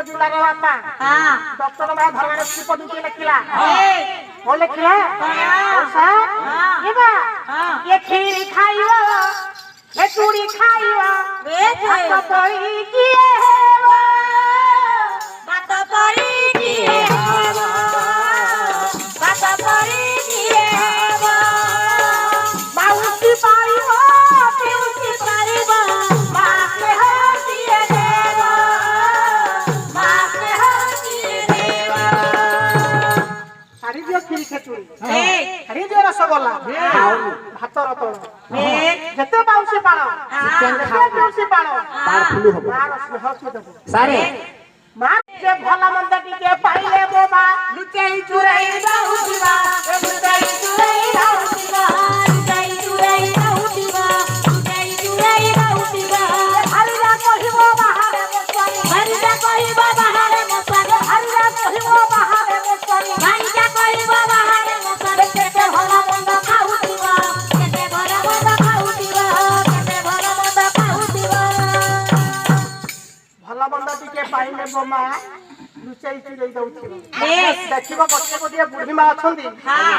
जिला रे बापा हां डॉक्टर मा धरवारे पद्धति लिखला वो लिखला ऐसा ये बा ये खीर खाइयो ये चूड़ी खाइयो बात पड़ी की बात पड़ी की बात पड़ी की बाउसी पाइयो पिउसी पाइबो मां के हसिए देवा मां के हसिए देवा सारी दियो खीर खेचुड़ी सारी दियो रसगोल्ला भात रतोड़ जते बाउसी पालो चिकन खाओ बाउसी पालो पार फुलु हो मार हसि देबो सारे मार जे भला मंद के पाइले बोबा लुचाई चुराई बाउसीबा लुचाई चुराई बाउसीबा लुचाई चुराई बाउसीबा लुचाई चुराई बाउसीबा हरिया कहिबो बाहरे मस्वानी हरिया कहिबो बाहरे मस्वानी हरिया कहिबो बाहरे मस्वानी हरिया कहिबो बाहरे मस्वानी केते भला मंद खाउतीबा केते भला मंद खाउतीबा केते भला मंद खाउतीबा भला मंद के पाइले बोमा लुचाई चुराई दउथिबा देखिबो गोटे गोटे बुढ़ी मा अछंदी हां